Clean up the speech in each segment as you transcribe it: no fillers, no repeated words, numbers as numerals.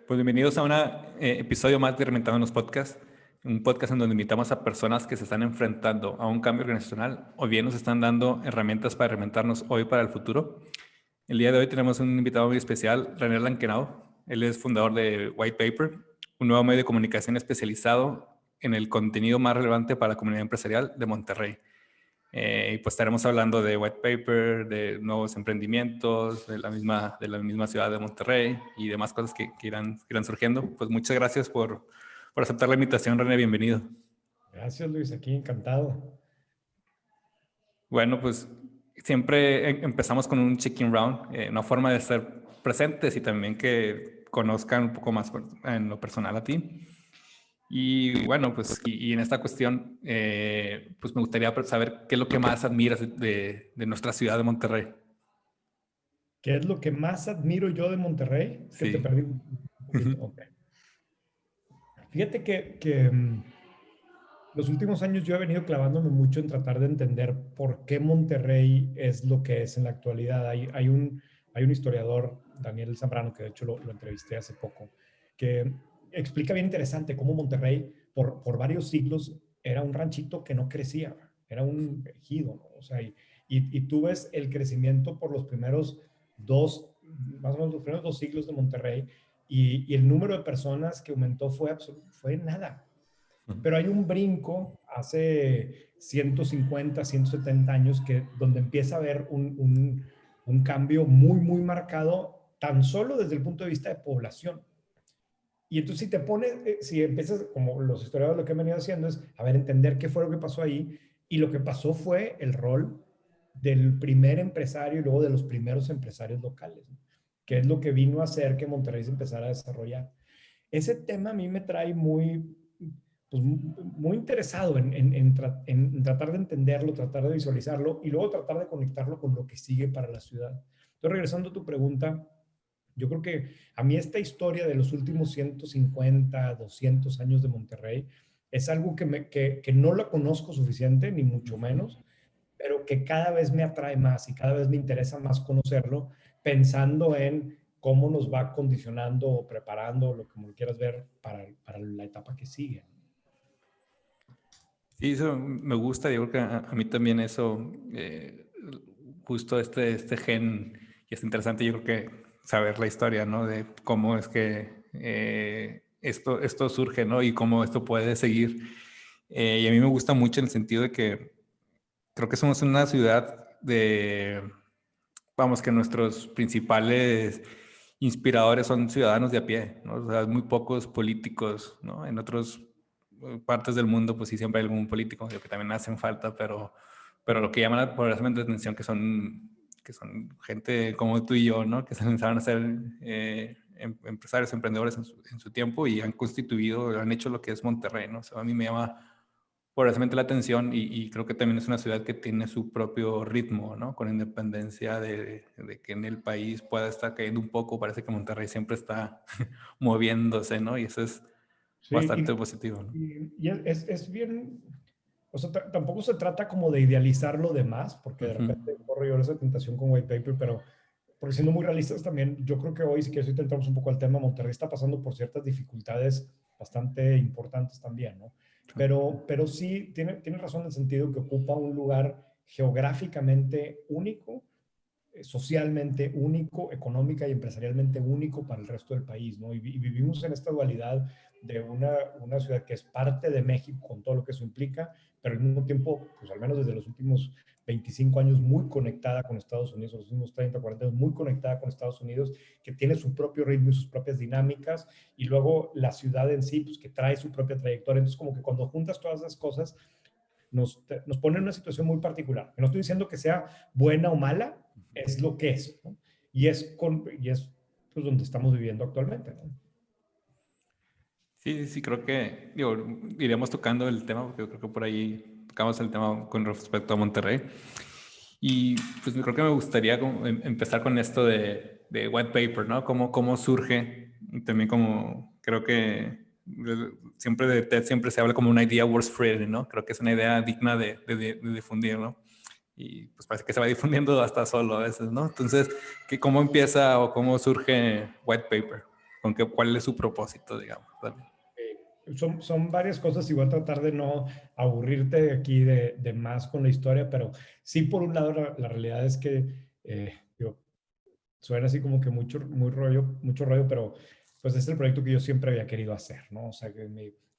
Pues bienvenidos a un episodio más de Reinventándonos Podcast, un podcast en donde invitamos a personas que se están enfrentando a un cambio organizacional o bien nos están dando herramientas para reinventarnos hoy para el futuro. El día de hoy tenemos un invitado muy especial, René Lankenau. Él es fundador de White Paper, un nuevo medio de comunicación especializado en el contenido más relevante para la comunidad empresarial de Monterrey. Y pues estaremos hablando de White Paper, de nuevos emprendimientos, de la misma ciudad de Monterrey y demás cosas que irán surgiendo. Pues muchas gracias por aceptar la invitación, René, bienvenido. Gracias, Luis, aquí encantado. Bueno, pues siempre empezamos con un check-in round, una forma de estar presentes y también que conozcan un poco más en lo personal a ti. Y bueno, pues y en esta cuestión, pues me gustaría saber qué es lo que más admiras de nuestra ciudad de Monterrey. ¿Qué es lo que más admiro yo de Monterrey? Es que te Sí. perdí un poquito. Okay. Fíjate que los últimos años yo he venido clavándome mucho en tratar de entender por qué Monterrey es lo que es en la actualidad. Hay un historiador, Daniel Zambrano, que de hecho lo entrevisté hace poco, que explica bien interesante cómo Monterrey por varios siglos era un ranchito que no crecía, era un ejido, ¿no? O sea, y tú ves el crecimiento por los primeros más o menos los primeros 2 siglos de Monterrey y el número de personas que aumentó fue nada. Pero hay un brinco hace 150, 170 años donde empieza a haber un cambio muy, muy marcado, tan solo desde el punto de vista de población. Y entonces si te pones, si empiezas, como los historiadores lo que han venido haciendo es, a ver, entender qué fue lo que pasó ahí. Y lo que pasó fue el rol del primer empresario y luego de los primeros empresarios locales, ¿no? Que es lo que vino a hacer que Monterrey se empezara a desarrollar. Ese tema a mí me trae muy interesado en tratar de entenderlo, tratar de visualizarlo y luego tratar de conectarlo con lo que sigue para la ciudad. Entonces, regresando a tu pregunta, yo creo que a mí esta historia de los últimos 150, 200 años de Monterrey es algo que no la conozco suficiente, ni mucho menos, pero que cada vez me atrae más y cada vez me interesa más conocerlo, pensando en cómo nos va condicionando o preparando, lo que como quieras ver, para la etapa que sigue. Sí, eso me gusta. Yo creo que a mí también eso, justo este gen, y es interesante, yo creo que saber la historia, ¿no? De cómo es que esto surge, ¿no? Y cómo esto puede seguir. Y a mí me gusta mucho en el sentido de que creo que somos una ciudad vamos, que nuestros principales inspiradores son ciudadanos de a pie, ¿no? O sea, muy pocos políticos, ¿no? En otras partes del mundo, pues sí, siempre hay algún político, que también hacen falta, pero lo que llama poderosamente la atención que son gente como tú y yo, ¿no? Que se lanzaron a ser empresarios, emprendedores en su tiempo y han constituido, han hecho lo que es Monterrey, ¿no? O sea, a mí me llama poderosamente la atención y creo que también es una ciudad que tiene su propio ritmo, ¿no? Con independencia de que en el país pueda estar cayendo un poco, parece que Monterrey siempre está moviéndose, ¿no? Y eso es bastante Sí, positivo, ¿no? y es bien, o sea, tampoco se trata como de idealizar lo demás, porque de repente corro yo esa tentación con White Paper, pero porque siendo muy realistas también, yo creo que hoy, si quieres, entramos un poco al tema, Monterrey está pasando por ciertas dificultades bastante importantes también, ¿no? Pero sí, tiene razón en el sentido que ocupa un lugar geográficamente único, socialmente único, económica y empresarialmente único para el resto del país, ¿no? Y vivimos en esta dualidad de una ciudad que es parte de México con todo lo que eso implica, pero al mismo tiempo, pues al menos desde los últimos 25 años, muy conectada con Estados Unidos, los últimos 30, 40 años, muy conectada con Estados Unidos, que tiene su propio ritmo y sus propias dinámicas, y luego la ciudad en sí, pues que trae su propia trayectoria. Entonces, como que cuando juntas todas esas cosas, nos pone en una situación muy particular. No estoy diciendo que sea buena o mala, es lo que es, ¿no? Y es pues, donde estamos viviendo actualmente, ¿no? Sí, sí, creo que iremos tocando el tema, porque yo creo que por ahí tocamos el tema con respecto a Monterrey. Y pues creo que me gustaría empezar con esto de White Paper, ¿no? Cómo surge, y también como creo que siempre de TED siempre se habla como una idea worth spreading, ¿no? Creo que es una idea digna de difundir, ¿no? Y pues parece que se va difundiendo hasta solo a veces, ¿no? Entonces, ¿cómo empieza o cómo surge White Paper? ¿Cuál es su propósito, digamos? También. Son varias cosas y voy a tratar de no aburrirte aquí de más con la historia, pero sí, por un lado, la realidad es que, digo, suena así como que mucho rollo, pero pues es el proyecto que yo siempre había querido hacer, ¿no? O sea, que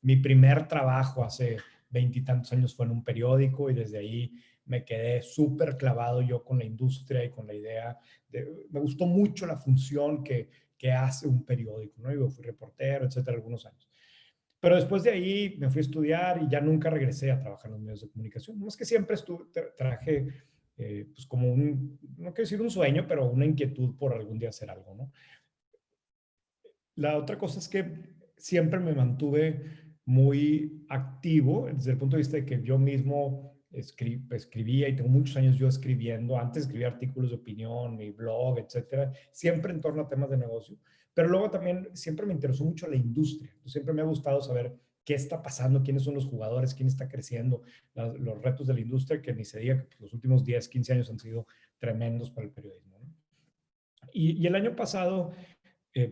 mi primer trabajo hace 20 y tantos años fue en un periódico y desde ahí me quedé súper clavado yo con la industria y con la idea me gustó mucho la función que hace un periódico, ¿no? Yo fui reportero, etcétera, algunos años. Pero después de ahí me fui a estudiar y ya nunca regresé a trabajar en los medios de comunicación. No es que siempre traje pues como no quiero decir un sueño, pero una inquietud por algún día hacer algo, ¿no? La otra cosa es que siempre me mantuve muy activo desde el punto de vista de que yo mismo escribía y tengo muchos años yo escribiendo. Antes escribía artículos de opinión, mi blog, etcétera, siempre en torno a temas de negocio. Pero luego también siempre me interesó mucho la industria. Siempre me ha gustado saber qué está pasando, quiénes son los jugadores, quién está creciendo, los retos de la industria, que ni se diga que los últimos 10, 15 años han sido tremendos para el periodismo, ¿no? Y el año pasado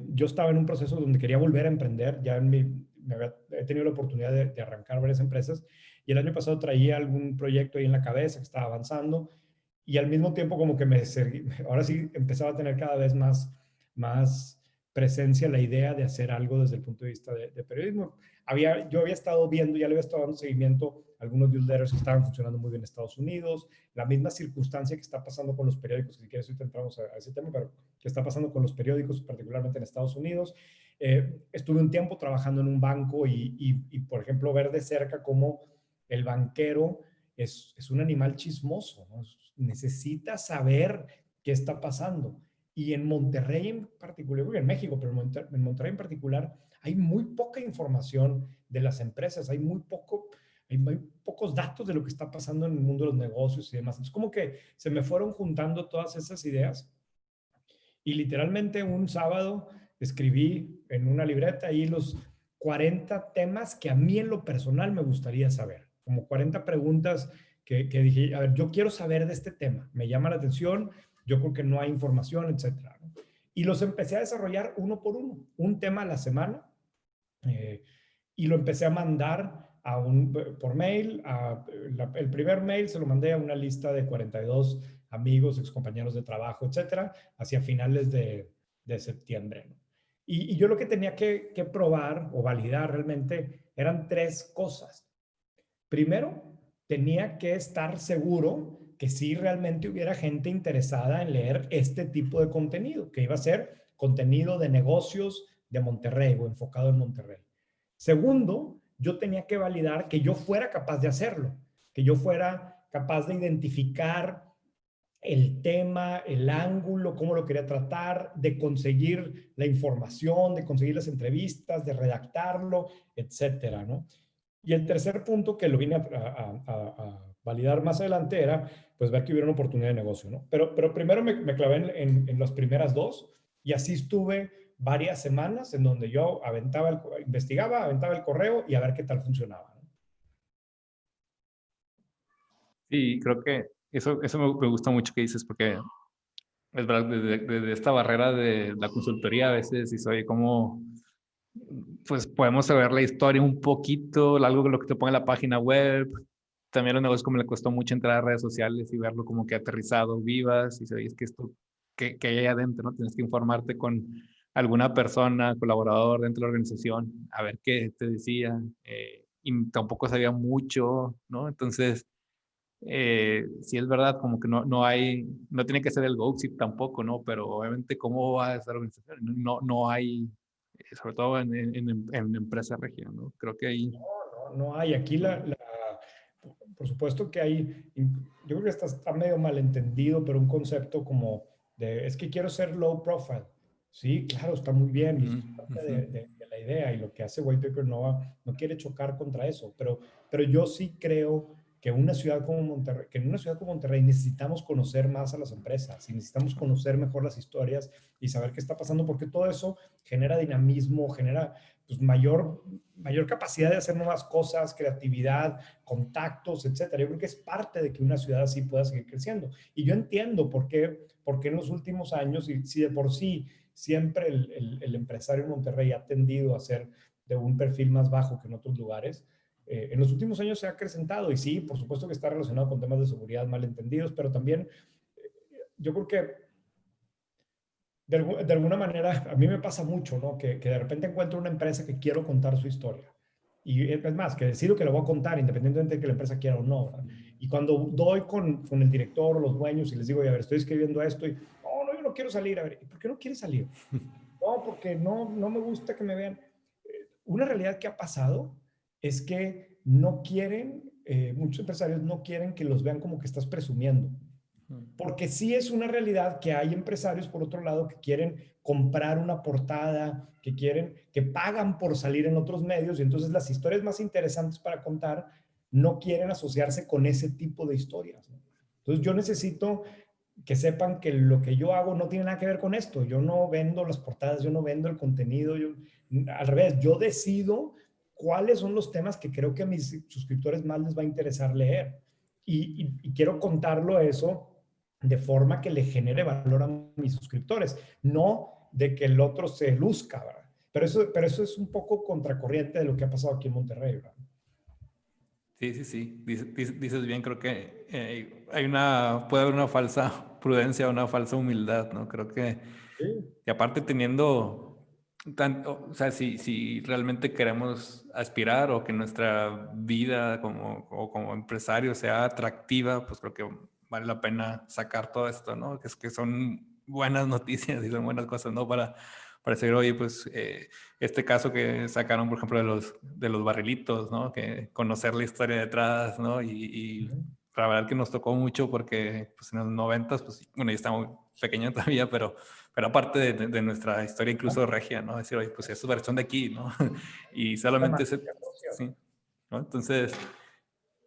yo estaba en un proceso donde quería volver a emprender, ya he tenido la oportunidad de arrancar varias empresas y el año pasado traía algún proyecto ahí en la cabeza que estaba avanzando y al mismo tiempo como que ahora sí empezaba a tener cada vez más presencia la idea de hacer algo desde el punto de vista de periodismo. Yo había estado viendo, ya le había estado dando seguimiento a algunos newsletters que estaban funcionando muy bien en Estados Unidos, la misma circunstancia que está pasando con los periódicos, si quieres ahorita entramos a ese tema, pero que está pasando con los periódicos, particularmente en Estados Unidos. Estuve un tiempo trabajando en un banco y, por ejemplo, ver de cerca cómo el banquero es un animal chismoso, ¿no? Necesita saber qué está pasando. Y en Monterrey en particular, en México, pero en Monterrey en particular, hay muy poca información de las empresas, hay muy pocos datos de lo que está pasando en el mundo de los negocios y demás. Entonces, como que se me fueron juntando todas esas ideas y literalmente un sábado escribí en una libreta ahí los 40 temas que a mí en lo personal me gustaría saber, como 40 preguntas que dije, a ver, yo quiero saber de este tema, me llama la atención, yo creo que no hay información, etcétera, ¿no? Y los empecé a desarrollar uno por uno, un tema a la semana, eh, y lo empecé a mandar por mail. El primer mail se lo mandé a una lista de 42 amigos, excompañeros de trabajo, etcétera, hacia finales de septiembre, ¿no? Y yo lo que tenía que probar o validar realmente eran tres cosas. Primero, tenía que estar seguro que sí realmente hubiera gente interesada en leer este tipo de contenido, que iba a ser contenido de negocios de Monterrey o enfocado en Monterrey. Segundo, yo tenía que validar que yo fuera capaz de hacerlo, que yo fuera capaz de identificar el tema, el ángulo, cómo lo quería tratar, de conseguir la información, de conseguir las entrevistas, de redactarlo, etcétera, ¿no? Y el tercer punto que lo vine a validar más adelante era, pues, ver que hubiera una oportunidad de negocio, ¿no? Pero primero me clavé en las primeras dos y así estuve varias semanas en donde yo investigaba, aventaba el correo y a ver qué tal funcionaba, ¿no? Sí, creo que eso me gusta mucho que dices, porque es verdad, desde esta barrera de la consultoría a veces dices, oye, ¿cómo pues podemos saber la historia un poquito, algo de lo que te pone en la página web? También a los negocios como le costó mucho entrar a redes sociales y verlo como que aterrizado, vivas, y sabes que esto, que hay ahí adentro, ¿no? Tienes que informarte con alguna persona, colaborador dentro de la organización, a ver qué te decía, y tampoco sabía mucho, ¿no? Entonces, sí es verdad, como que no tiene que ser el GoSip tampoco, ¿no? Pero obviamente, ¿cómo va a esa organización? No hay, sobre todo en empresas región, ¿no? Creo que ahí... No hay. Aquí por supuesto que hay, yo creo que está medio malentendido, pero un concepto como es que quiero ser low profile. Sí, claro, está muy bien y es parte Ujú. de la idea y lo que hace White Paper no quiere chocar contra eso, pero yo sí creo que una ciudad como Monterrey, que en una ciudad como Monterrey necesitamos conocer más a las empresas y necesitamos conocer mejor las historias y saber qué está pasando, porque todo eso genera dinamismo, genera pues, mayor capacidad de hacer nuevas cosas, creatividad, contactos, etcétera. Yo creo que es parte de que una ciudad así pueda seguir creciendo. Y yo entiendo por qué en los últimos años, y si de por sí siempre el empresario en Monterrey ha tendido a ser de un perfil más bajo que en otros lugares, en los últimos años se ha acrecentado y sí, por supuesto que está relacionado con temas de seguridad malentendidos, pero también yo creo que de alguna manera a mí me pasa mucho, ¿no? Que de repente encuentro una empresa que quiero contar su historia. Y es más, que decido que lo voy a contar independientemente de que la empresa quiera o no, ¿verdad? Y cuando doy con el director o los dueños y les digo, a ver, estoy escribiendo esto y, no, yo no quiero salir, a ver, ¿por qué no quieres salir? No, porque no me gusta que me vean. Una realidad que ha pasado es que no quieren, muchos empresarios no quieren que los vean como que estás presumiendo. Porque sí es una realidad que hay empresarios, por otro lado, que quieren comprar una portada, que pagan por salir en otros medios y entonces las historias más interesantes para contar no quieren asociarse con ese tipo de historias, ¿no? Entonces yo necesito que sepan que lo que yo hago no tiene nada que ver con esto. Yo no vendo las portadas, yo no vendo el contenido, al revés, yo decido cuáles son los temas que creo que a mis suscriptores más les va a interesar leer. Y quiero contarlo eso de forma que le genere valor a mis suscriptores, no de que el otro se luzca, ¿verdad? Pero eso es un poco contracorriente de lo que ha pasado aquí en Monterrey, ¿verdad? Sí, sí, sí. Dices bien, creo que puede haber una falsa prudencia, una falsa humildad, ¿no? Creo que, Sí. y aparte teniendo tanto, o sea, si realmente queremos aspirar o que nuestra vida como empresario sea atractiva, pues creo que vale la pena sacar todo esto, ¿no? Que son buenas noticias y son buenas cosas, ¿no? Para decir, oye, pues este caso que sacaron, por ejemplo, de los barrilitos, ¿no? Que conocer la historia detrás, ¿no? Y Ujú. la verdad que nos tocó mucho porque pues, en los 90, pues, bueno, ya estaba muy pequeño todavía, pero aparte de nuestra historia incluso regia, ¿no? Decir, oye, pues estos son de aquí, ¿no? Y solamente ese, 100%. sí, ¿no? Entonces,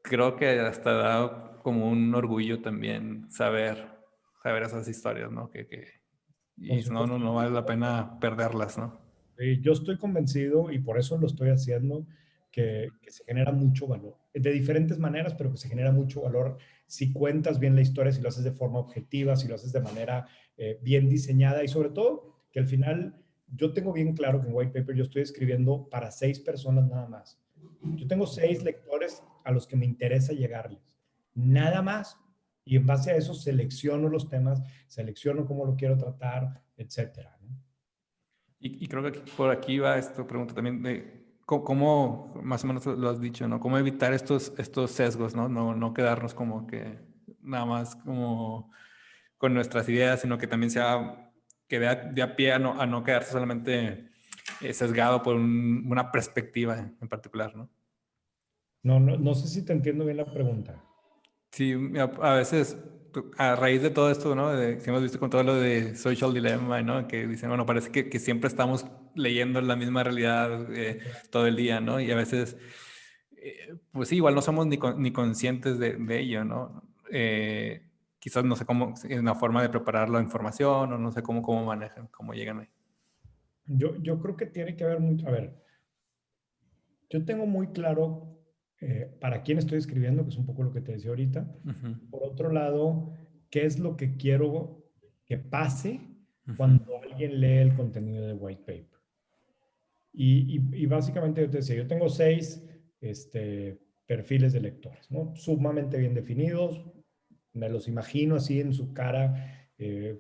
creo que hasta da como un orgullo también saber esas historias, ¿no? Por Y supuesto. no vale la pena perderlas, ¿no? Yo estoy convencido y por eso lo estoy haciendo, que se genera mucho valor, de diferentes maneras, pero que se genera mucho valor si cuentas bien la historia, si lo haces de forma objetiva, si lo haces de manera bien diseñada y sobre todo que al final yo tengo bien claro que en White Paper yo estoy escribiendo para 6 personas nada más. Yo tengo 6 lectores a los que me interesa llegarles, nada más. Y en base a eso selecciono los temas, selecciono cómo lo quiero tratar, etcétera, ¿no? Y creo que por aquí va esta pregunta también de cómo, más o menos lo has dicho, ¿no? Cómo evitar estos sesgos, ¿no? No quedarnos como que nada más como con nuestras ideas, sino que también sea que de a pie a no quedarse solamente sesgado por una perspectiva en particular, ¿no? No sé si te entiendo bien la pregunta. Sí, a veces, a raíz de todo esto, ¿no? Que hemos visto con todo lo de Social Dilemma, ¿no? Que dicen, bueno, parece que siempre estamos leyendo la misma realidad todo el día, ¿no? Y a veces, pues sí, igual no somos ni conscientes de ello, ¿no? Quizás no sé cómo, es una forma de preparar la información o no sé cómo manejan, cómo llegan ahí. Yo creo que tiene que ver mucho. A ver, yo tengo muy claro para quién estoy escribiendo, que es un poco lo que te decía ahorita. Ujú, Por otro lado, qué es lo que quiero que pase ujú, cuando alguien lee el contenido de White Paper. Y básicamente yo te decía, yo tengo 6 perfiles de lectores, ¿no? Sumamente bien definidos, me los imagino así en su cara,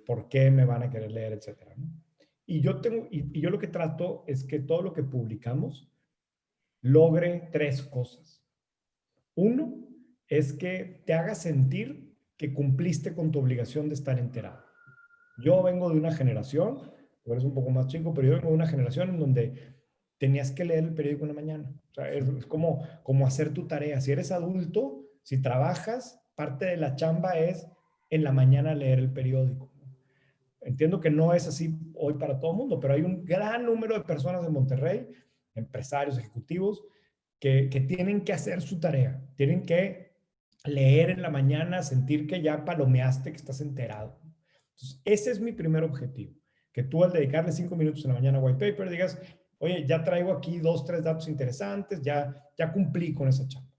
por qué me van a querer leer, etcétera, ¿no? Y yo lo que trato es que todo lo que publicamos logre 3 cosas. Uno es que te haga sentir que cumpliste con tu obligación de estar enterado. Yo vengo de una generación, tú eres un poco más chico, pero yo vengo de una generación en donde tenías que leer el periódico en la mañana. O sea, es como hacer tu tarea. Si eres adulto, si trabajas, parte de la chamba es en la mañana leer el periódico. Entiendo que no es así hoy para todo el mundo, pero hay un gran número de personas en Monterrey, empresarios, ejecutivos, que tienen que hacer su tarea, tienen que leer en la mañana, sentir que ya palomeaste, que estás enterado. Entonces, ese es mi primer objetivo. Que tú al dedicarle 5 minutos en la mañana a White Paper digas, oye, ya traigo aquí 2, 3 datos interesantes, ya cumplí con esa chamba.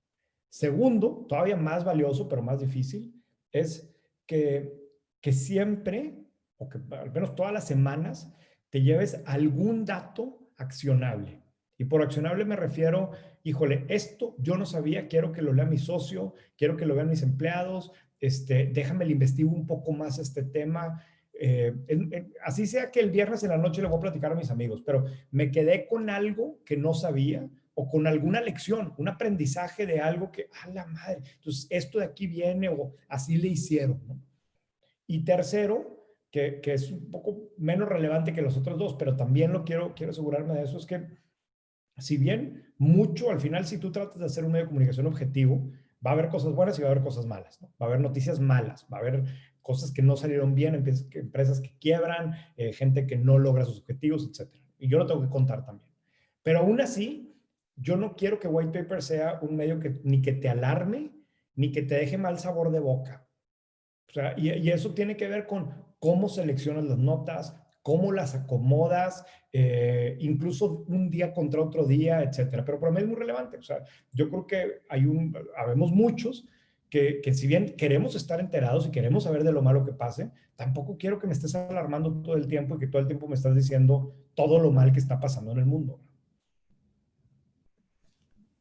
Segundo, todavía más valioso, pero más difícil, es que, que siempre, o que al menos todas las semanas, te lleves algún dato accionable. Y por accionable me refiero, híjole, esto yo no sabía, quiero que lo lea mi socio, quiero que lo vean mis empleados, déjame le investigo un poco más este tema. Así sea que el viernes en la noche le voy a platicar a mis amigos, pero me quedé con algo que no sabía o con alguna lección, un aprendizaje de algo que, a la madre, entonces esto de aquí viene o así le hicieron, ¿no? Y tercero, que es un poco menos relevante que los otros dos, pero también lo quiero asegurarme de eso, es que si bien mucho, al final, si tú tratas de hacer un medio de comunicación objetivo, va a haber cosas buenas y va a haber cosas malas, ¿no? Va a haber noticias malas, va a haber cosas que no salieron bien, empresas que quiebran, gente que no logra sus objetivos, etc. Y yo lo tengo que contar también. Pero aún así, yo no quiero que White Paper sea un medio que ni que te alarme, ni que te deje mal sabor de boca. O sea, y eso tiene que ver con cómo seleccionas las notas, cómo las acomodas, incluso un día contra otro día, etcétera. Pero para mí es muy relevante. O sea, yo creo que habemos muchos que si bien queremos estar enterados y queremos saber de lo malo que pase, tampoco quiero que me estés alarmando todo el tiempo y que todo el tiempo me estás diciendo todo lo mal que está pasando en el mundo.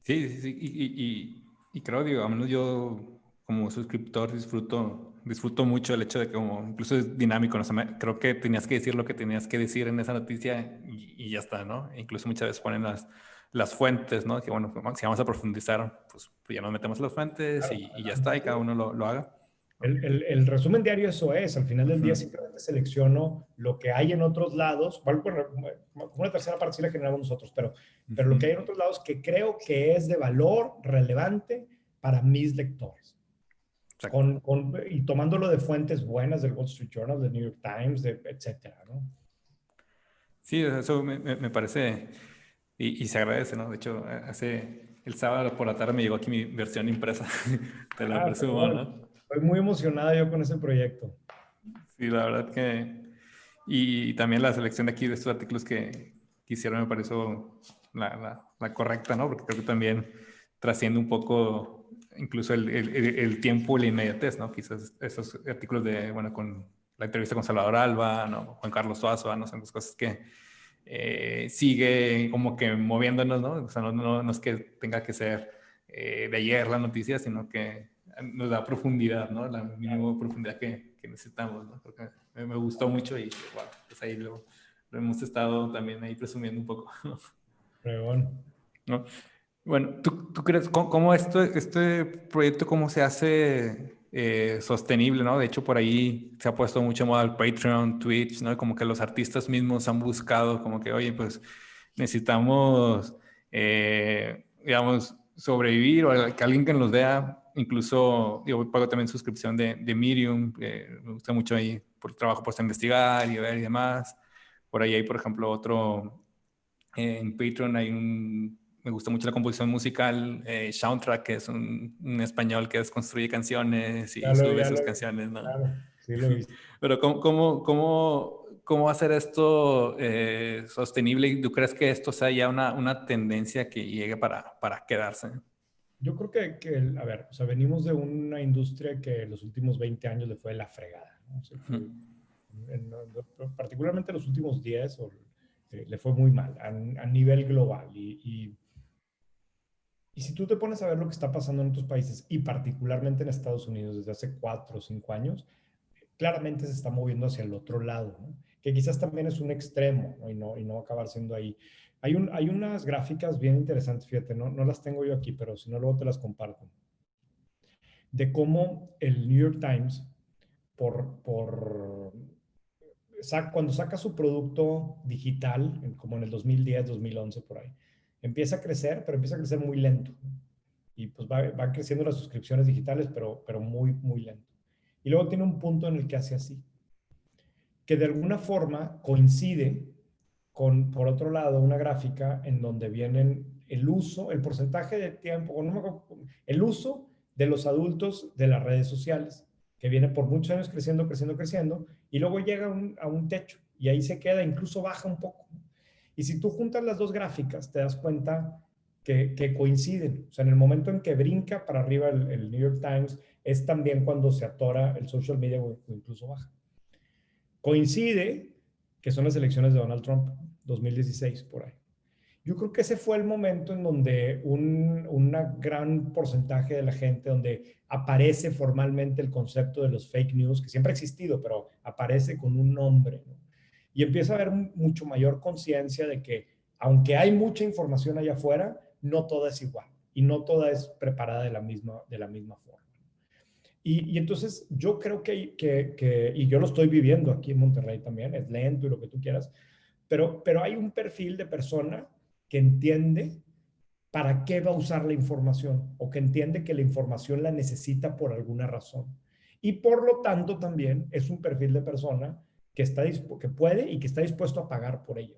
Sí, sí, sí. Y creo, digo, a menos yo como suscriptor disfruto mucho el hecho de que como incluso es dinámico, ¿no? O sea, creo que tenías que decir lo que tenías que decir en esa noticia y ya está, ¿no? E incluso muchas veces ponen las fuentes, ¿no? Que bueno, si vamos a profundizar, pues ya nos metemos las fuentes Claro. y ya está, y cada uno lo haga, ¿no? El resumen diario eso es, al final del día Ujú. simplemente selecciono lo que hay en otros lados, bueno, como una tercera parte sí la generamos nosotros, pero lo Ujú. que hay en otros lados que creo que es de valor relevante para mis lectores. Exacto. Y tomándolo de fuentes buenas del Wall Street Journal, del New York Times, etcétera, ¿no? Sí, eso me parece y se agradece, ¿no? De hecho, hace el sábado por la tarde me llegó aquí mi versión impresa, te la Ah, presumo, perdón. ¿no? Estoy muy emocionada yo con ese proyecto. Sí, la verdad que... Y también la selección de aquí de estos artículos que hicieron me pareció la correcta, ¿no? Porque creo que también trasciende un poco incluso el tiempo y la inmediatez, ¿no? Quizás esos artículos de, bueno, con la entrevista con Salvador Alba, ¿no? Juan Carlos Suazo, ¿no? Son las cosas que sigue como que moviéndonos, ¿no? O sea, no es que tenga que ser de ayer la noticia, sino que nos da profundidad, ¿no? La mínima profundidad que necesitamos, ¿no? Porque me gustó mucho y, wow, pues ahí lo hemos estado también ahí presumiendo un poco, Perdón. ¿no? Bueno, ¿tú crees cómo este proyecto cómo se hace sostenible, ¿no? De hecho, por ahí se ha puesto mucho en moda el Patreon, Twitch, ¿no? Como que los artistas mismos han buscado como que, oye, pues necesitamos, digamos, sobrevivir o que alguien que nos vea, incluso, yo pago también suscripción de Medium, me gusta mucho ahí por el trabajo puesto a investigar y ver y demás. Por ahí hay, por ejemplo, otro en Patreon me gusta mucho la composición musical, Soundtrack, que es un español que construye canciones y sube Ya sus lo, canciones, ¿no? claro, sí lo he visto. Pero ¿cómo hacer esto sostenible? ¿Y tú crees que esto sea ya una tendencia que llegue para quedarse? Yo creo a ver, o sea, venimos de una industria que los últimos 20 años le fue de la fregada, ¿no? O sea, particularmente los últimos 10 le fue muy mal a nivel global. Y si tú te pones a ver lo que está pasando en otros países y particularmente en Estados Unidos desde hace 4 o 5 años, claramente se está moviendo hacia el otro lado, ¿no? Que quizás también es un extremo, ¿no? Y no va a acabar siendo ahí. Hay unas gráficas bien interesantes, fíjate, no las tengo yo aquí, pero si no, luego te las comparto, de cómo el New York Times, cuando saca su producto digital, como en el 2010, 2011, por ahí, empieza a crecer, pero empieza a crecer muy lento. Y pues va creciendo las suscripciones digitales, pero muy, muy lento. Y luego tiene un punto en el que hace así, que de alguna forma coincide con, por otro lado, una gráfica en donde vienen el uso, el porcentaje de tiempo, el uso de los adultos de las redes sociales, que viene por muchos años creciendo, creciendo, creciendo, y luego llega a un techo y ahí se queda, incluso baja un poco. Y si tú juntas las dos gráficas, te das cuenta que coinciden. O sea, en el momento en que brinca para arriba el New York Times, es también cuando se atora el social media o incluso baja. Coincide que son las elecciones de Donald Trump, 2016, por ahí. Yo creo que ese fue el momento en donde un gran porcentaje de la gente, donde aparece formalmente el concepto de los fake news, que siempre ha existido, pero aparece con un nombre, ¿no? Y empieza a haber mucho mayor conciencia de que, aunque hay mucha información allá afuera, no toda es igual y no toda es preparada de la misma forma. Y entonces yo creo y yo lo estoy viviendo aquí en Monterrey también, es lento y lo que tú quieras, pero hay un perfil de persona que entiende para qué va a usar la información o que entiende que la información la necesita por alguna razón. Y por lo tanto también es un perfil de persona que puede y que está dispuesto a pagar por ella.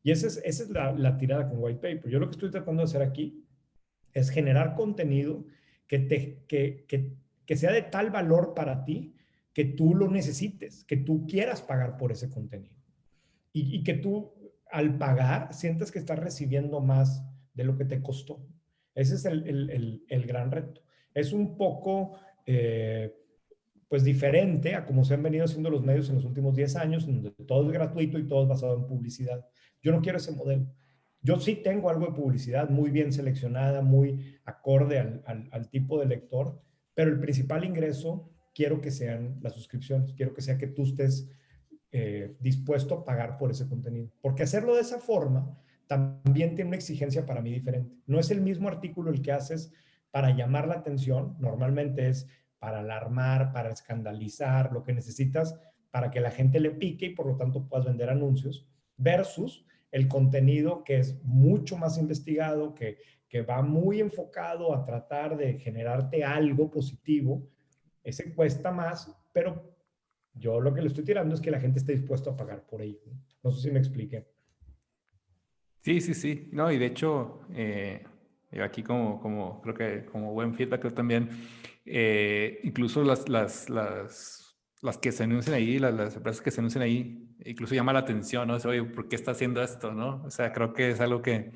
Y esa es la tirada con White Paper. Yo lo que estoy tratando de hacer aquí es generar contenido que sea de tal valor para ti que tú lo necesites, que tú quieras pagar por ese contenido. Y que tú al pagar sientas que estás recibiendo más de lo que te costó. Ese es el gran reto. Es un poco, pues, diferente a cómo se han venido haciendo los medios en los últimos 10 años, donde todo es gratuito y todo es basado en publicidad. Yo no quiero ese modelo. Yo sí tengo algo de publicidad muy bien seleccionada, muy acorde al tipo de lector, pero el principal ingreso quiero que sean las suscripciones. Quiero que sea que tú estés dispuesto a pagar por ese contenido. Porque hacerlo de esa forma también tiene una exigencia para mí diferente. No es el mismo artículo el que haces para llamar la atención, normalmente es para alarmar, para escandalizar, lo que necesitas para que la gente le pique y por lo tanto puedas vender anuncios, versus el contenido que es mucho más investigado, que va muy enfocado a tratar de generarte algo positivo. Ese cuesta más, pero yo lo que le estoy tirando es que la gente esté dispuesta a pagar por ello. No sé si me expliqué. Sí, sí, sí. No, y de hecho, yo aquí creo que como buen feedback yo también, incluso las que se anuncian ahí, las empresas que se anuncian ahí, incluso llama la atención, ¿no? Oye, ¿por qué está haciendo esto, no? O sea, creo que es algo que,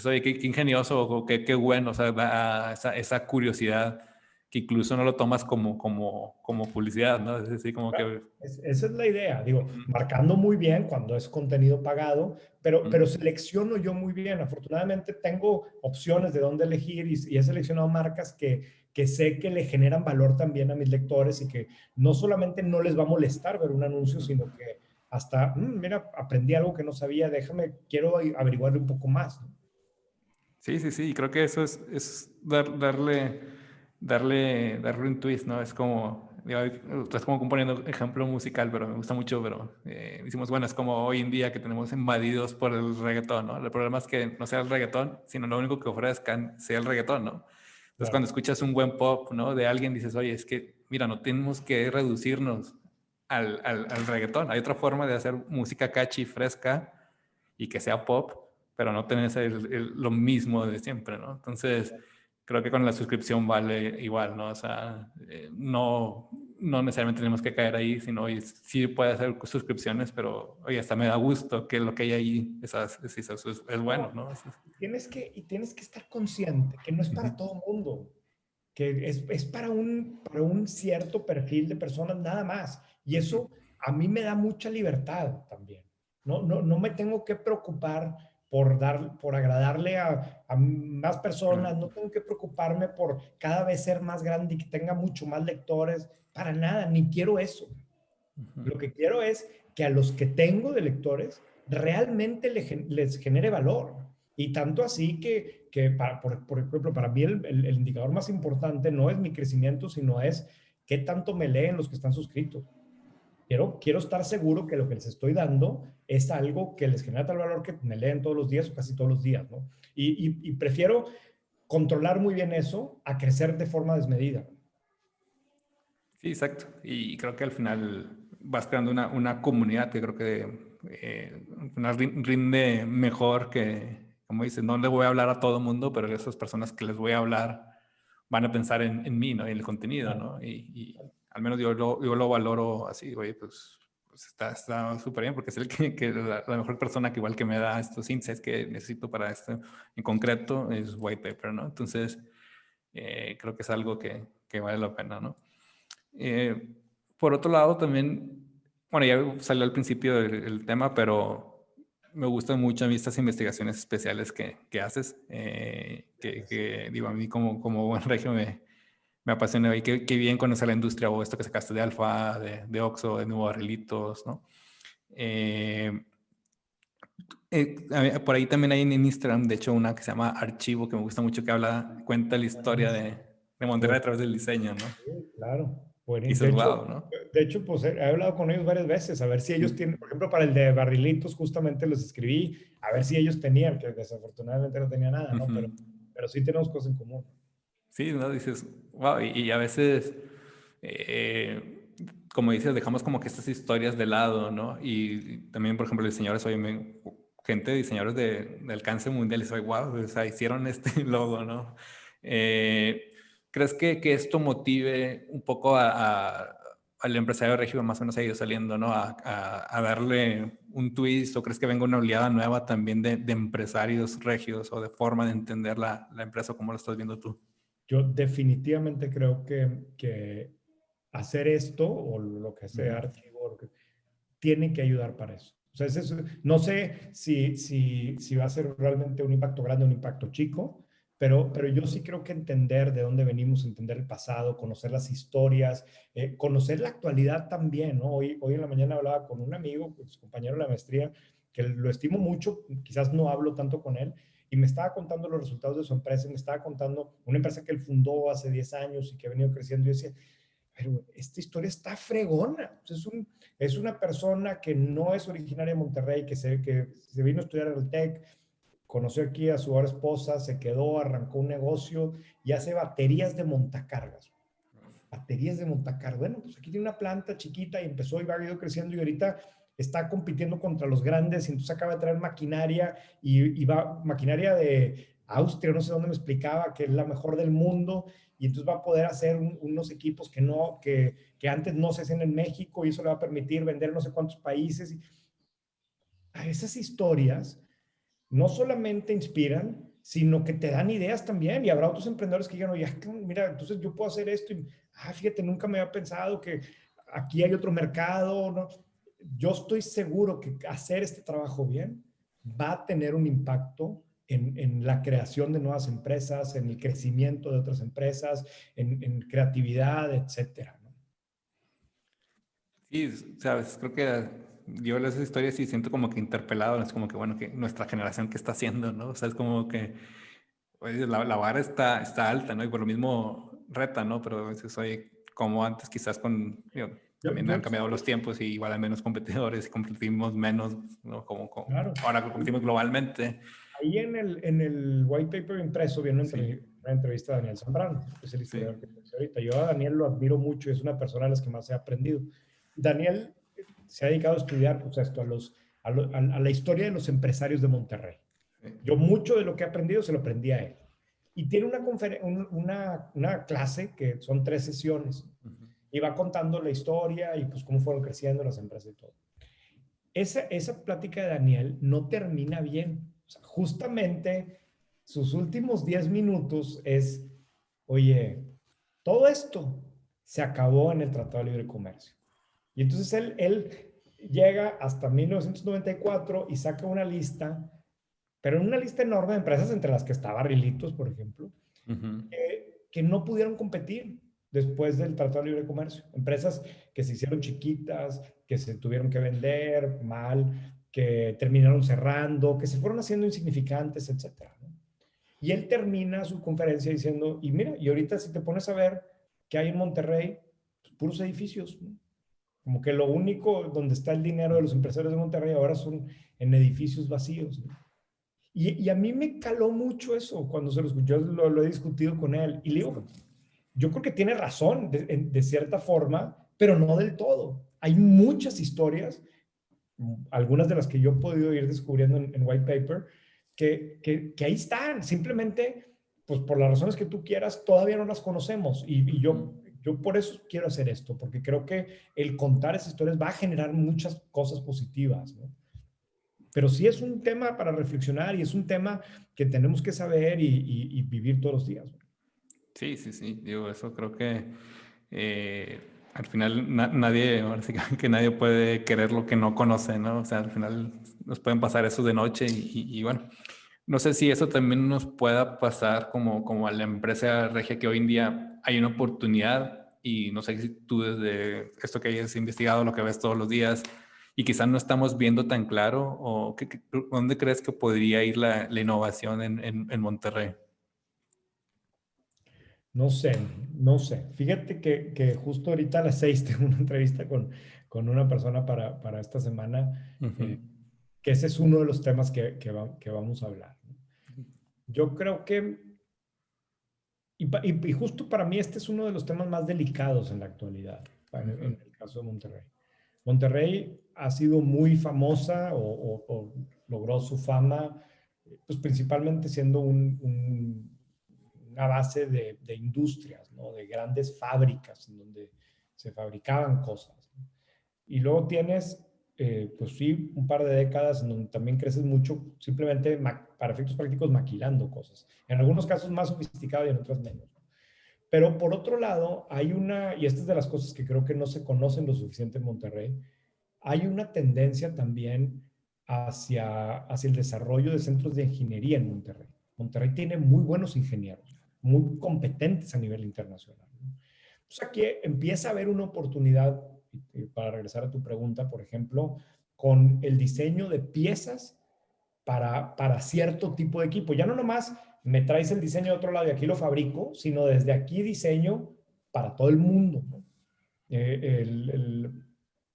oye, qué ingenioso, o qué bueno, o sea, da esa curiosidad que incluso no lo tomas como publicidad, ¿no? Es decir, como que... Esa es la idea, digo, marcando muy bien cuando es contenido pagado, pero selecciono yo muy bien. Afortunadamente tengo opciones de dónde elegir y he seleccionado marcas que sé que le generan valor también a mis lectores y que no solamente no les va a molestar ver un anuncio, sino que hasta, mira, aprendí algo que no sabía, quiero averiguarle un poco más, ¿no? Sí, sí, sí, y creo que eso es darle un twist, ¿no? Es como, digo, estás como componiendo ejemplo musical, pero me gusta mucho, pero decimos, bueno, es como hoy en día que tenemos invadidos por el reggaetón, ¿no? El problema es que no sea el reggaetón, sino lo único que ofrezcan sea el reggaetón, ¿no? Entonces, Claro. cuando escuchas un buen pop, ¿no? De alguien, dices, oye, es que, mira, no tenemos que reducirnos al reggaetón. Hay otra forma de hacer música catchy, fresca y que sea pop, pero no tenés lo mismo de siempre, ¿no? Entonces, creo que con la suscripción vale igual, ¿no? O sea, no necesariamente tenemos que caer ahí, sino, oye, sí puede hacer suscripciones, pero, oye, hasta me da gusto que lo que hay ahí es bueno, ¿no? Tienes que estar consciente que no es para todo mundo, que es para un cierto perfil de personas nada más. Y eso a mí me da mucha libertad también. No me tengo que preocupar por agradarle a más personas, no tengo que preocuparme por cada vez ser más grande y que tenga mucho más lectores, para nada, ni quiero eso. Lo que quiero es que a los que tengo de lectores realmente les genere valor. Y tanto así por ejemplo, para mí el indicador más importante no es mi crecimiento, sino es qué tanto me leen los que están suscritos. Quiero estar seguro que lo que les estoy dando es algo que les genera tal valor que me leen todos los días o casi todos los días, ¿no? Y prefiero controlar muy bien eso a crecer de forma desmedida. Sí, exacto. Y creo que al final vas creando una comunidad que creo que rinde mejor que, como dices, no le voy a hablar a todo mundo, pero esas personas que les voy a hablar van a pensar en mí, ¿no? En el contenido, ¿no? Y al menos yo lo valoro así, oye, pues está súper bien, porque es el que la mejor persona que igual que me da estos insights que necesito para esto en concreto es White Paper, ¿no? Entonces, creo que es algo que vale la pena, ¿no? Por otro lado, también, bueno, ya salió al principio el tema, pero me gustan mucho a mí estas investigaciones especiales que haces, que digo, a mí como buen regio me apasiona y qué bien conocer la industria o esto que sacaste de Alfa, de Oxxo, de Nuevo Barrilitos, ¿no? Por ahí también hay en Instagram, de hecho, una que se llama Archivo, que me gusta mucho, que cuenta la historia de Monterrey a través del diseño, ¿no? Sí, claro. Y Buenísimo. dices, wow, ¿no? De hecho, pues he hablado con ellos varias veces, a ver si ellos tienen, por ejemplo, para el de Barrilitos, justamente los escribí, a ver si ellos tenían, que desafortunadamente no tenía nada, ¿no? Pero sí tenemos cosas en común. Sí, ¿no? Dices, wow, y a veces, eh, como dices, dejamos como que estas historias de lado, ¿no? Y también, por ejemplo, diseñadores, oye, gente, diseñadores de alcance mundial, y soy, wow, o sea, hicieron este logo, ¿no? ¿Crees que esto motive un poco al empresario regio, más o menos ha ido saliendo, ¿no? A darle un twist, o crees que venga una oleada nueva también de empresarios regios o de forma de entender la empresa, como lo estás viendo tú? Yo definitivamente creo que hacer esto, o lo que sea archivo, tiene que ayudar para eso. O sea, no sé si va a ser realmente un impacto grande o un impacto chico, pero yo sí creo que entender de dónde venimos, entender el pasado, conocer las historias, conocer la actualidad también, ¿no? Hoy en la mañana hablaba con un amigo, pues, compañero de la maestría, que lo estimo mucho, quizás no hablo tanto con él, y me estaba contando los resultados de su empresa, y me estaba contando una empresa que él fundó hace 10 años y que ha venido creciendo, y yo decía, pero esta historia está fregona. Es una persona que no es originaria de Monterrey, que se vino a estudiar en el TEC, conoció aquí a su ahora esposa, se quedó, arrancó un negocio y hace baterías de montacargas. Baterías de montacargas. Bueno, pues aquí tiene una planta chiquita y empezó y va ido creciendo y ahorita está compitiendo contra los grandes y entonces acaba de traer maquinaria y va maquinaria de Austria, no sé dónde me explicaba, que es la mejor del mundo y entonces va a poder hacer unos equipos que antes no se hacían en México y eso le va a permitir vender en no sé cuántos países. Y a esas historias no solamente inspiran, sino que te dan ideas también. Y habrá otros emprendedores que digan, oye, mira, entonces yo puedo hacer esto. Y, fíjate, nunca me había pensado que aquí hay otro mercado, ¿no? Yo estoy seguro que hacer este trabajo bien va a tener un impacto en la creación de nuevas empresas, en el crecimiento de otras empresas, en creatividad, etcétera, ¿no? Sí, sabes, creo que yo leo esas historias y siento como que interpelado, es como que, bueno, que nuestra generación, ¿qué está haciendo, no? O sea, es como que oye, la vara está alta, ¿no? Y por lo mismo reta, ¿no? Pero a veces, oye, como antes quizás digo, también han cambiado los tiempos y igual hay menos competidores y competimos menos, ¿no? Claro. Ahora competimos globalmente. Ahí en el white paper impreso viene Sí, una entrevista de Daniel Zambrano, que es el sí. historiador que conocí ahorita. Yo a Daniel lo admiro mucho, es una persona de las que más he aprendido. Daniel se ha dedicado a estudiar pues, esto, a la historia de los empresarios de Monterrey. Sí. Yo mucho de lo que he aprendido se lo aprendí a él. Y tiene una clase que son 3 sesiones y va contando la historia y pues cómo fueron creciendo las empresas y todo. Esa plática de Daniel no termina bien. O sea, justamente sus últimos 10 minutos es, oye, todo esto se acabó en el Tratado de Libre Comercio. Y entonces él llega hasta 1994 y saca una lista, pero una lista enorme de empresas entre las que está Barrilitos, por ejemplo, que no pudieron competir después del Tratado de Libre Comercio. Empresas que se hicieron chiquitas, que se tuvieron que vender mal, que terminaron cerrando, que se fueron haciendo insignificantes, etcétera, ¿no? Y él termina su conferencia diciendo, y mira, y ahorita si te pones a ver qué hay en Monterrey, pues, puros edificios, ¿no? Como que lo único donde está el dinero de los empresarios de Monterrey ahora son en edificios vacíos, ¿no? Y a mí me caló mucho eso cuando se lo escuchó, lo he discutido con él. Y le digo, yo creo que tiene razón de cierta forma, pero no del todo. Hay muchas historias, algunas de las que yo he podido ir descubriendo en White Paper, que ahí están. Simplemente pues por las razones que tú quieras, todavía no las conocemos. Y yo por eso quiero hacer esto, porque creo que el contar esas historias va a generar muchas cosas positivas, ¿no? Pero sí es un tema para reflexionar y es un tema que tenemos que saber y vivir todos los días, ¿no? Sí, sí, sí. Digo, eso creo que al final nadie, ahora sí que nadie puede querer lo que no conoce, ¿no? O sea, al final nos pueden pasar eso de noche y bueno, no sé si eso también nos pueda pasar como a la empresa regia, que hoy en día hay una oportunidad y no sé si tú desde esto que hayas investigado, lo que ves todos los días y quizás no estamos viendo tan claro o ¿dónde crees que podría ir la innovación en Monterrey? No sé, no sé. Fíjate que justo ahorita a las 6 tengo una entrevista con una persona para esta semana, Ujú. que ese es uno de los temas que vamos a hablar, ¿no? Yo creo que, y justo para mí este es uno de los temas más delicados en la actualidad, Ujú. en el caso de Monterrey. Monterrey ha sido muy famosa o logró su fama, pues principalmente siendo una base de industrias, ¿no? De grandes fábricas en donde se fabricaban cosas, ¿no? Y luego tienes, pues sí, un par de décadas en donde también creces mucho, simplemente para efectos prácticos maquilando cosas. En algunos casos más sofisticado y en otros menos. Pero por otro lado, hay y esta es de las cosas que creo que no se conocen lo suficiente en Monterrey, hay una tendencia también hacia el desarrollo de centros de ingeniería en Monterrey. Monterrey tiene muy buenos ingenieros, muy competentes a nivel internacional, ¿no? Entonces aquí empieza a haber una oportunidad, para regresar a tu pregunta, por ejemplo, con el diseño de piezas para cierto tipo de equipo. Ya no nomás me traes el diseño de otro lado y aquí lo fabrico, sino desde aquí diseño para todo el mundo, ¿no?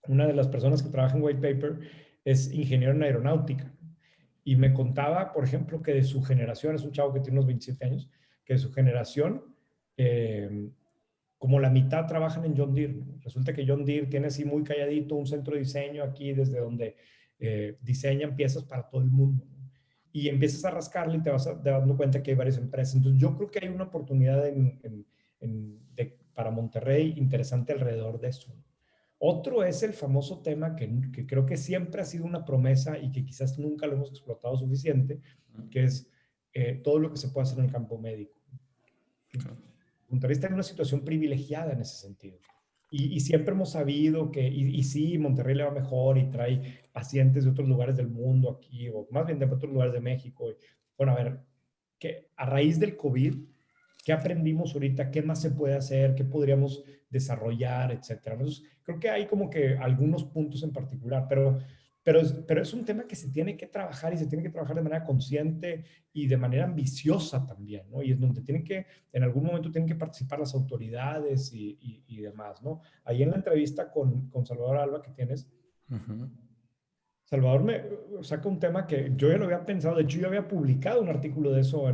Una de las personas que trabaja en White Paper es ingeniero en aeronáutica y me contaba, por ejemplo, que de su generación, es un chavo que tiene unos 27 años, que de su generación, eh, como la mitad trabajan en John Deere, ¿no? Resulta que John Deere tiene así muy calladito un centro de diseño aquí desde donde diseñan piezas para todo el mundo, ¿no? Y empiezas a rascarle y te vas dando cuenta que hay varias empresas. Entonces yo creo que hay una oportunidad para Monterrey interesante alrededor de eso. Otro es el famoso tema que creo que siempre ha sido una promesa y que quizás nunca lo hemos explotado suficiente, que es todo lo que se puede hacer en el campo médico. Monterrey está en una situación privilegiada en ese sentido. Y siempre hemos sabido y sí, Monterrey le va mejor y trae pacientes de otros lugares del mundo aquí, o más bien de otros lugares de México. Bueno, a ver, que a raíz del COVID, ¿qué aprendimos ahorita? ¿Qué más se puede hacer? ¿Qué podríamos desarrollar? Etcétera. Entonces, creo que hay como que algunos puntos en particular, pero es un tema que se tiene que trabajar y se tiene que trabajar de manera consciente y de manera ambiciosa también, ¿no? Y es donde en algún momento tienen que participar las autoridades y demás, ¿no? Ahí en la entrevista con Salvador Alba que tienes, Ujú. Salvador me saca un tema que yo ya lo había pensado, de hecho yo había publicado un artículo de eso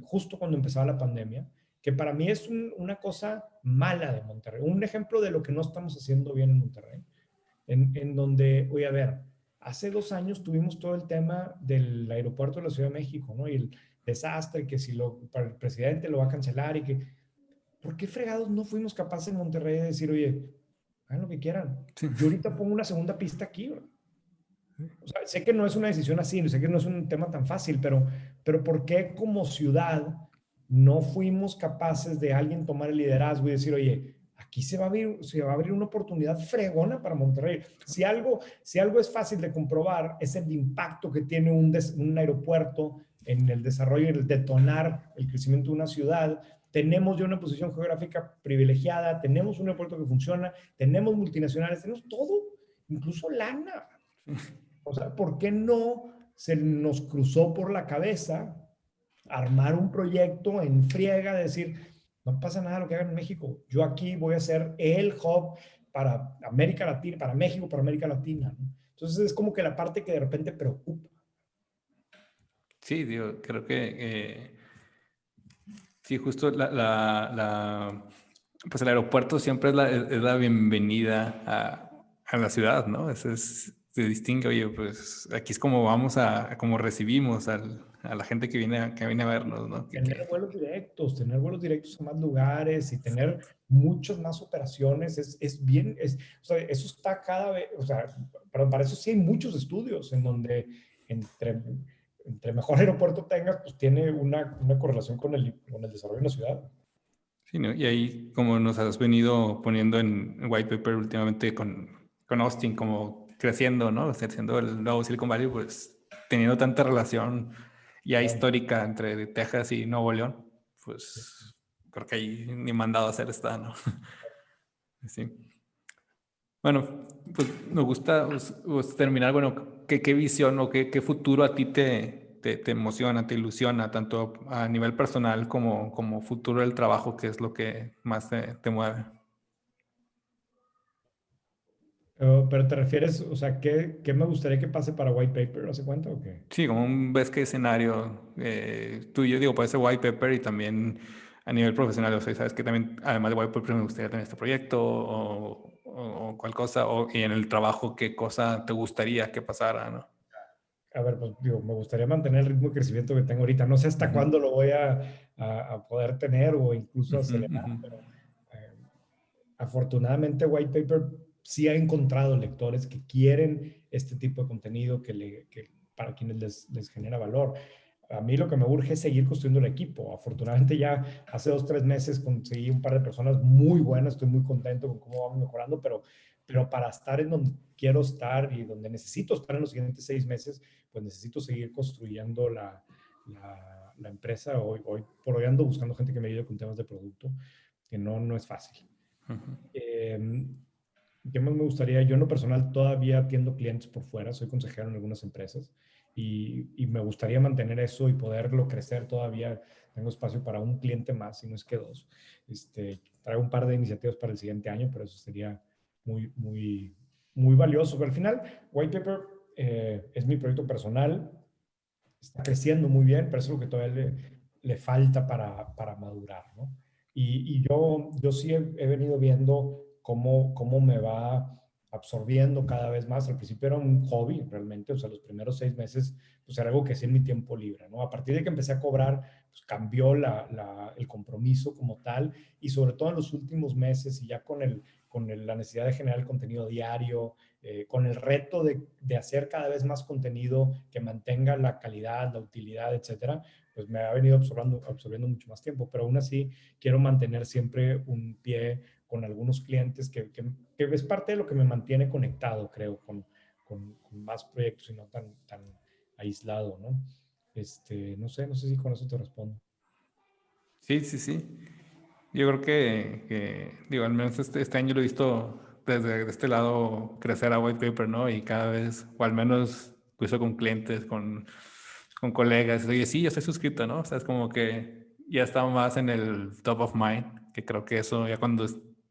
justo cuando empezaba la pandemia, que para mí es una cosa mala de Monterrey, un ejemplo de lo que no estamos haciendo bien en Monterrey, en donde, oye, a ver, hace 2 años tuvimos todo el tema del aeropuerto de la Ciudad de México, ¿no? Y el desastre, que si para el presidente lo va a cancelar y que, ¿por qué fregados no fuimos capaces en Monterrey de decir, oye, hagan lo que quieran? Sí. Yo ahorita pongo una segunda pista aquí, ¿no? O sea, sé que no es una decisión así, sé que no es un tema tan fácil, pero ¿por qué como ciudad no fuimos capaces de alguien tomar el liderazgo y decir, oye, aquí se va a abrir una oportunidad fregona para Monterrey? Si algo es fácil de comprobar, es el impacto que tiene un aeropuerto en el desarrollo y el detonar el crecimiento de una ciudad. Tenemos ya una posición geográfica privilegiada, tenemos un aeropuerto que funciona, tenemos multinacionales, tenemos todo, incluso lana. O sea, ¿por qué no se nos cruzó por la cabeza armar un proyecto en friega, de decir, no pasa nada lo que hagan en México, yo aquí voy a ser el hub para América Latina, para México, para América Latina, ¿no? Entonces es como que la parte que de repente preocupa. Sí, digo, creo que sí, justo pues el aeropuerto siempre es la bienvenida a la ciudad, ¿no? te distingue, oye, pues aquí es como vamos como recibimos a la gente que viene a vernos, ¿no? Tener vuelos directos a más lugares y tener muchas más operaciones es bien, o sea, eso está cada vez, o sea, pero para eso sí hay muchos estudios en donde entre, entre mejor aeropuerto tengas, pues tiene una correlación con el desarrollo de una ciudad. Sí, ¿no? Y ahí, como nos has venido poniendo en White Paper últimamente con Austin, como creciendo, ¿no? O sea, siendo el nuevo Silicon Valley, pues teniendo tanta relación ya Claro. histórica entre Texas y Nuevo León, pues creo que ahí ni mandado a hacer está, ¿no? Sí. Bueno, pues me gusta pues, terminar, bueno, ¿qué visión o qué futuro a ti te emociona, te ilusiona, tanto a nivel personal como futuro del trabajo, que es lo que más te mueve? Pero te refieres, o sea, ¿qué me gustaría que pase para White Paper? ¿Hace cuenta o qué? Sí, como un ves qué escenario tuyo, digo, puede ser White Paper y también a nivel profesional, o sea, sabes que también, además de White Paper, me gustaría tener este proyecto o cual cosa, y en el trabajo, qué cosa te gustaría que pasara, ¿no? A ver, pues digo, me gustaría mantener el ritmo de crecimiento que tengo ahorita. No sé hasta Ujú, cuándo lo voy a poder tener o incluso ujú, acelerar, ujú. pero eh, afortunadamente White Paper sí ha encontrado lectores que quieren este tipo de contenido que para quienes les genera valor. A mí lo que me urge es seguir construyendo el equipo. Afortunadamente ya hace 2, 3 meses conseguí un par de personas muy buenas, estoy muy contento con cómo vamos mejorando, pero para estar en donde quiero estar y donde necesito estar en los siguientes 6 meses, pues necesito seguir construyendo la empresa. Hoy por hoy ando buscando gente que me ayude con temas de producto, que no es fácil. Eh, ¿Qué más me gustaría? Yo en lo personal todavía atiendo clientes por fuera, soy consejero en algunas empresas y me gustaría mantener eso y poderlo crecer todavía. Tengo espacio para un cliente más, si no es que dos. Traigo un par de iniciativas para el siguiente año, pero eso sería muy, muy, muy valioso. Pero al final, White Paper es mi proyecto personal, está creciendo muy bien, pero es lo que todavía le falta para madurar, ¿no? Y yo sí he venido viendo cómo me va absorbiendo cada vez más. Al principio era un hobby realmente, o sea, los primeros 6 meses, pues era algo que hacía en mi tiempo libre, ¿no? A partir de que empecé a cobrar, pues cambió el compromiso como tal y sobre todo en los últimos meses y ya la necesidad de generar el contenido diario, con el reto de hacer cada vez más contenido que mantenga la calidad, la utilidad, etcétera, pues me ha venido absorbiendo mucho más tiempo, pero aún así quiero mantener siempre un pie con algunos clientes que es parte de lo que me mantiene conectado, creo, con más proyectos y no tan aislado, ¿no? No sé si con eso te respondo. Sí, sí, sí. Yo creo digo, al menos este año lo he visto desde este lado crecer a White Paper, ¿no? Y cada vez, o al menos incluso con clientes, con colegas, oye, sí, yo estoy suscrito, ¿no? O sea, es como que ya está más en el top of mind, que creo que eso, ya cuando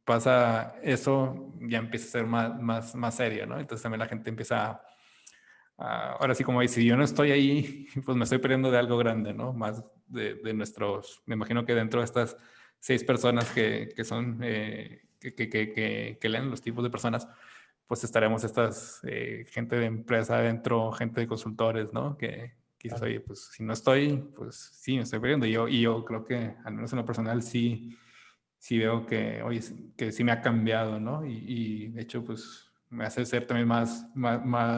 pasa eso, ya empieza a ser más serio, ¿no? Entonces también la gente empieza ahora sí, como dice, si yo no estoy ahí, pues me estoy perdiendo de algo grande, ¿no? Más de nuestros, me imagino que dentro de estas 6 personas que son, que leen los tipos de personas, pues estaremos estas gente de empresa adentro, gente de consultores, ¿no? Que quizás, Claro. oye, pues si no estoy, pues sí, me estoy perdiendo. Y yo creo que, al menos en lo personal, sí veo que, oye, que sí me ha cambiado, ¿no? Y de hecho, pues me hace ser también más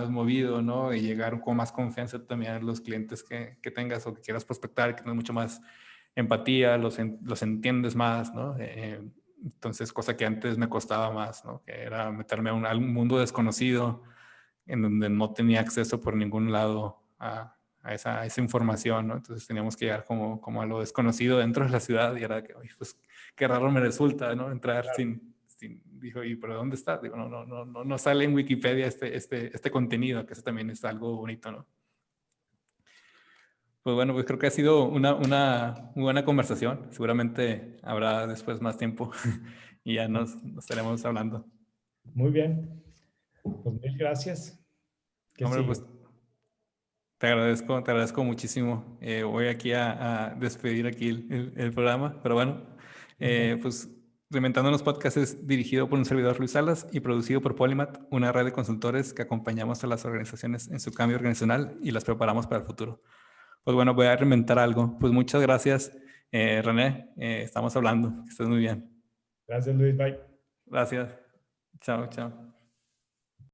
movido, ¿no? Y llegar con más confianza también a los clientes que tengas o que quieras prospectar, que tengas mucho más empatía, los entiendes más, ¿no? Entonces, cosa que antes me costaba más, ¿no? Que era meterme a un mundo desconocido en donde no tenía acceso por ningún lado a esa información, ¿no? Entonces teníamos que llegar como a lo desconocido dentro de la ciudad y era que, oye, pues qué raro me resulta, ¿no? Entrar dijo, ¿y pero dónde está? Digo, no sale en Wikipedia este contenido, que eso también es algo bonito, ¿no? Pues bueno, pues creo que ha sido una muy buena conversación. Seguramente habrá después más tiempo y ya nos estaremos hablando. Muy bien, pues mil gracias. ¿Qué Hombre, sigue? pues te agradezco muchísimo. Voy aquí a despedir aquí el programa, pero bueno, Ok. pues Reinventando los Podcasts es dirigido por un servidor, Luis Salas, y producido por Polymath, una red de consultores que acompañamos a las organizaciones en su cambio organizacional y las preparamos para el futuro. Pues bueno, voy a reinventar algo. Pues muchas gracias, René. Estamos hablando. Que estés muy bien. Gracias, Luis. Bye. Gracias. Chao, chao.